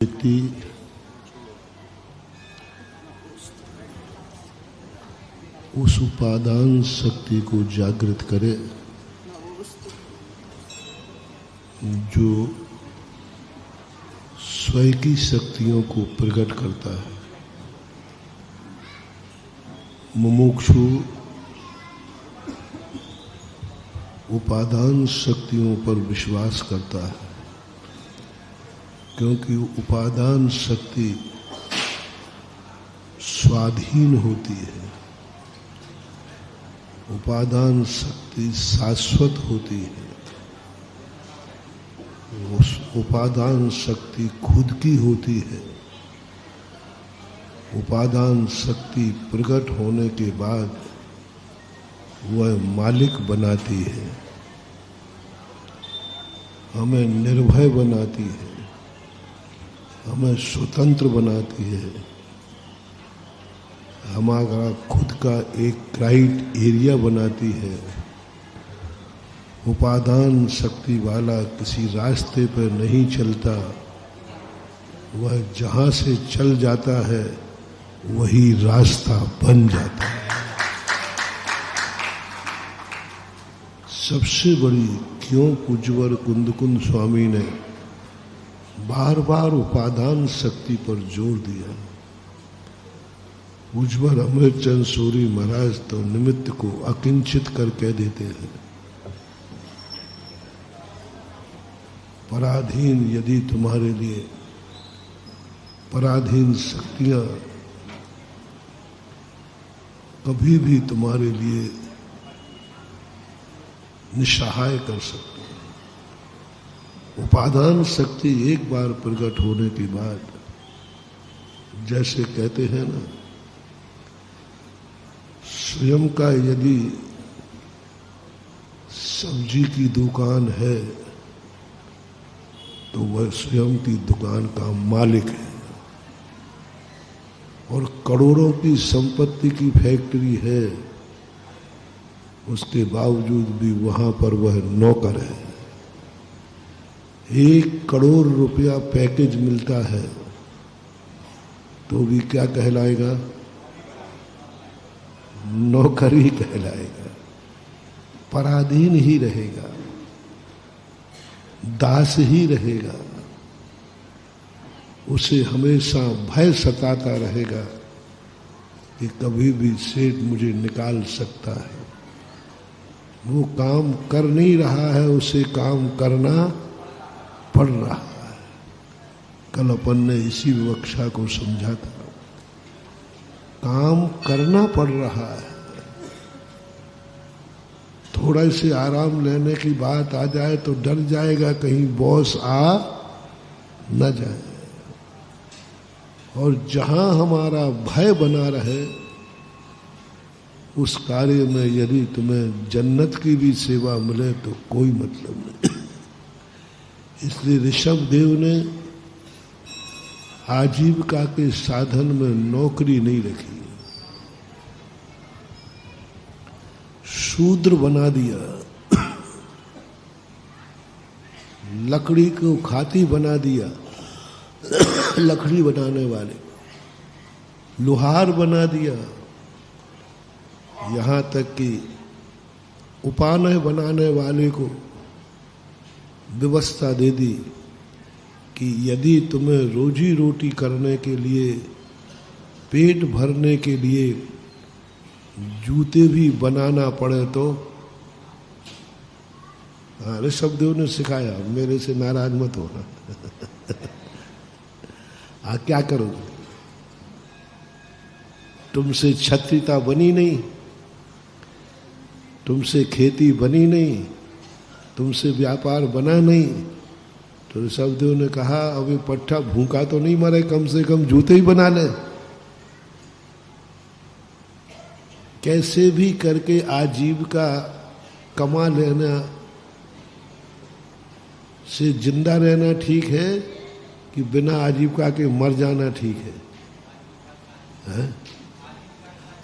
व्यक्ति उस उपादान शक्ति को जागृत करे जो स्वयं की शक्तियों को प्रकट करता है। मुमुक्षु उपादान शक्तियों पर विश्वास करता है, क्योंकि उपादान शक्ति स्वाधीन होती है, उपादान शक्ति शाश्वत होती है, उस उपादान शक्ति खुद की होती है। उपादान शक्ति प्रकट होने के बाद वह मालिक बनाती है, हमें निर्भय बनाती है, हमें स्वतंत्र बनाती है, हमारा खुद का एक क्राइट एरिया बनाती है। उपादान शक्ति वाला किसी रास्ते पर नहीं चलता, वह जहाँ से चल जाता है वही रास्ता बन जाता है। सबसे बड़ी क्यों पूज्यवर कुंदकुंद स्वामी ने बार बार उपादान शक्ति पर जोर दिया। पूज्यवर अमृतचंद सूरी महाराज तो निमित्त को अकिंचित कर कह देते हैं। पराधीन यदि तुम्हारे लिए पराधीन शक्तियां कभी भी तुम्हारे लिए निसहाय कर सकते हैं। उपादान शक्ति एक बार प्रकट होने के बाद, जैसे कहते हैं ना, स्वयं का यदि सब्जी की दुकान है तो वह स्वयं की दुकान का मालिक है, और करोड़ों की संपत्ति की फैक्ट्री है, उसके बावजूद भी वहां पर वह नौकर है। 1 करोड़ रुपया पैकेज मिलता है तो भी क्या कहलाएगा? नौकर ही कहलाएगा, पराधीन ही रहेगा, दास ही रहेगा। उसे हमेशा भय सताता रहेगा कि कभी भी सेठ मुझे निकाल सकता है। वो काम कर नहीं रहा है, उसे काम करना पड़ रहा है। कल अपन ने इसी विवक्षा को समझा था। काम करना पड़ रहा है। थोड़ा से आराम लेने की बात आ जाए तो डर जाएगा कहीं बॉस आ न जाए। और जहां हमारा भय बना रहे, उस कार्य में यदि तुम्हें जन्नत की भी सेवा मिले तो कोई मतलब नहीं। इसलिए ऋषभ देव ने आजीविका के साधन में नौकरी नहीं रखी, शूद्र बना दिया, लकड़ी को खाती बना दिया, लकड़ी बनाने वाले लोहार बना दिया, यहाँ तक कि उपानय बनाने वाले को व्यवस्था दे दी कि यदि तुम्हें रोजी रोटी करने के लिए, पेट भरने के लिए जूते भी बनाना पड़े तो। हाँ, ऋषभ देव ने सिखाया, मेरे से नाराज मत होना। क्या करोगे? तुमसे छत्रिता बनी नहीं, तुमसे खेती बनी नहीं, तुमसे व्यापार बना नहीं। तो ऋषभ देव ने कहा, अभी पट्टा भूखा तो नहीं मरे, कम से कम जूते ही बना ले। कैसे भी करके आजीविका कमा लेना से जिंदा रहना ठीक है कि बिना आजीविका के मर जाना ठीक है?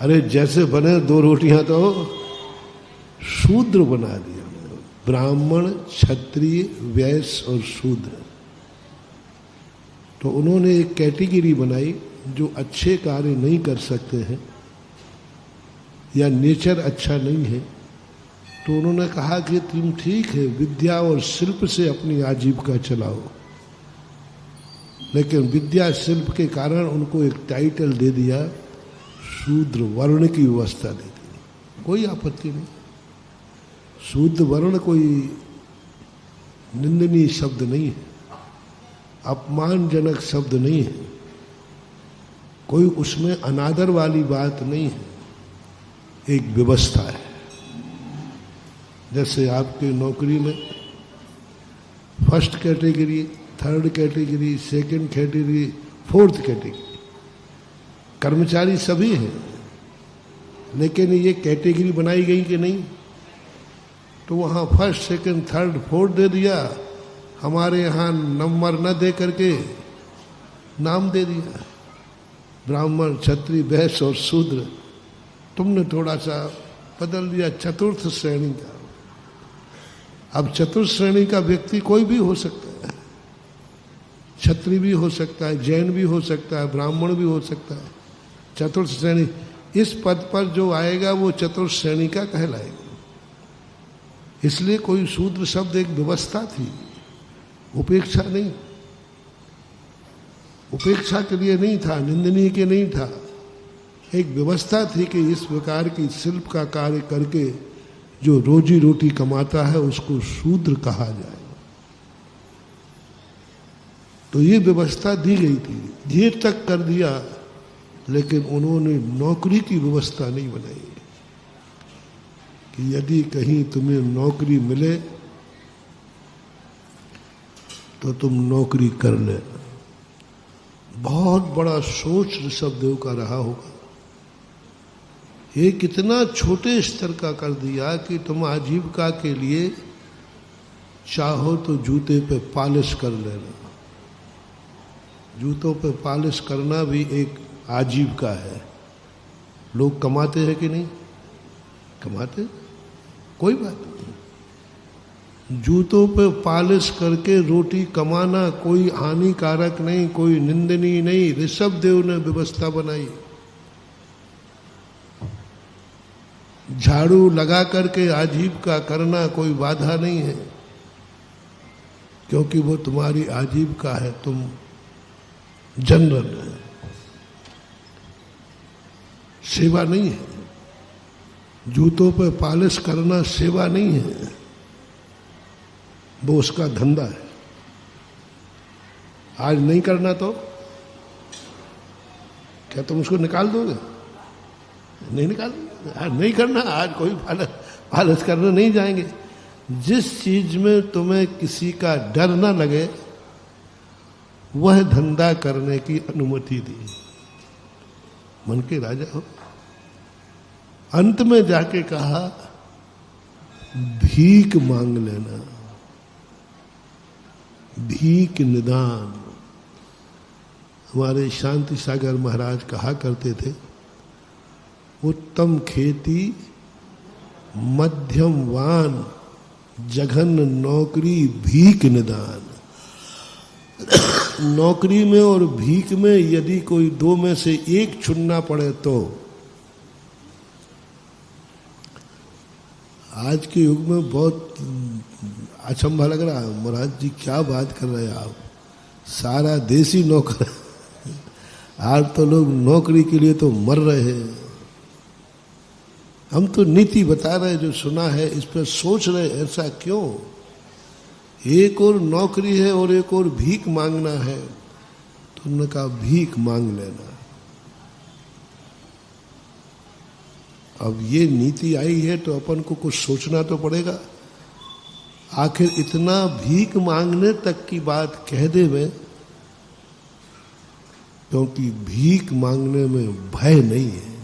अरे जैसे बने 2 रोटियां तो शूद्र बना दिया। ब्राह्मण, क्षत्रिय, वैश्य और शूद्र, तो उन्होंने एक कैटेगरी बनाई, जो अच्छे कार्य नहीं कर सकते हैं या नेचर अच्छा नहीं है, तो उन्होंने कहा कि तुम ठीक है विद्या और शिल्प से अपनी आजीविका चलाओ, लेकिन विद्या शिल्प के कारण उनको एक टाइटल दे दिया, शूद्र वर्ण की व्यवस्था दे दी। कोई आपत्ति नहीं, शूद्र वर्ण कोई निंदनीय शब्द नहीं है, अपमानजनक शब्द नहीं है, कोई उसमें अनादर वाली बात नहीं है, एक व्यवस्था है। जैसे आपके नौकरी में first category, third category, second category, fourth category, कर्मचारी सभी हैं, लेकिन ये कैटेगरी बनाई गई कि नहीं? तो वहाँ फर्स्ट सेकंड थर्ड फोर्थ दे दिया, हमारे यहाँ नंबर न दे करके नाम दे दिया, ब्राह्मण, क्षत्रिय, वैश्य और शूद्र। तुमने थोड़ा सा बदल दिया, चतुर्थ श्रेणी का। अब चतुर्थ श्रेणी का व्यक्ति कोई भी हो सकता है, क्षत्रिय भी हो सकता है, जैन भी हो सकता है, ब्राह्मण भी हो सकता है। चतुर्थ श्रेणी, इस पद पर जो आएगा वो चतुर्थ श्रेणी का कहलाएगा। इसलिए कोई शूद्र शब्द एक व्यवस्था थी, उपेक्षा नहीं, उपेक्षा के लिए नहीं था, निंदनीय के नहीं था, एक व्यवस्था थी कि इस प्रकार की शिल्प का कार्य करके जो रोजी रोटी कमाता है उसको शूद्र कहा जाए। तो ये व्यवस्था दी गई थी, ये तक कर दिया, लेकिन उन्होंने नौकरी की व्यवस्था नहीं बनाई कि यदि कहीं तुम्हें नौकरी मिले तो तुम नौकरी कर ले। बहुत बड़ा सोच ऋषभदेव का रहा होगा। ये कितना छोटे स्तर का कर दिया कि तुम आजीविका के लिए चाहो तो जूते पे पॉलिश कर लेना। जूतों पे पॉलिश करना भी एक आजीविका है। लोग कमाते हैं कि नहीं? कमाते, कोई बात नहीं। जूतों पे पॉलिश करके रोटी कमाना कोई हानिकारक नहीं, कोई निंदनीय नहीं। ऋषभदेव ने व्यवस्था बनाई। झाड़ू लगा करके आजीविका करना कोई बाधा नहीं है, क्योंकि वो तुम्हारी आजीविका है, तुम जनरल है, सेवा नहीं है। जूतों पे पॉलिश करना सेवा नहीं है, वो उसका धंधा है। आज नहीं करना तो क्या तुम उसको निकाल दोगे? नहीं निकाल, आज नहीं करना, आज कोई पॉलिश करने नहीं जाएंगे। जिस चीज में तुम्हें किसी का डर ना लगे वह धंधा करने की अनुमति दी। मन के राजा हो। अंत में जाके कहा भीख मांग लेना, भीख निदान। हमारे शांति सागर महाराज कहा करते थे, उत्तम खेती मध्यम वान, जघन नौकरी भीख निदान। नौकरी में और भीख में यदि कोई दो में से एक चुनना पड़े तो आज के युग में बहुत अचंभा लग रहा है। महाराज जी क्या बात कर रहे हैं आप, सारा देसी नौकर। आज तो लोग नौकरी के लिए तो मर रहे हैं। हम तो नीति बता रहे, जो सुना है इस पर सोच रहे ऐसा क्यों। एक और नौकरी है और एक और भीख मांगना है, तो उन्होंने कहा भीख मांग लेना। अब ये नीति आई है तो अपन को कुछ सोचना तो पड़ेगा। आखिर इतना भीख मांगने तक की बात कह दे में, क्योंकि भीख मांगने में भय नहीं है।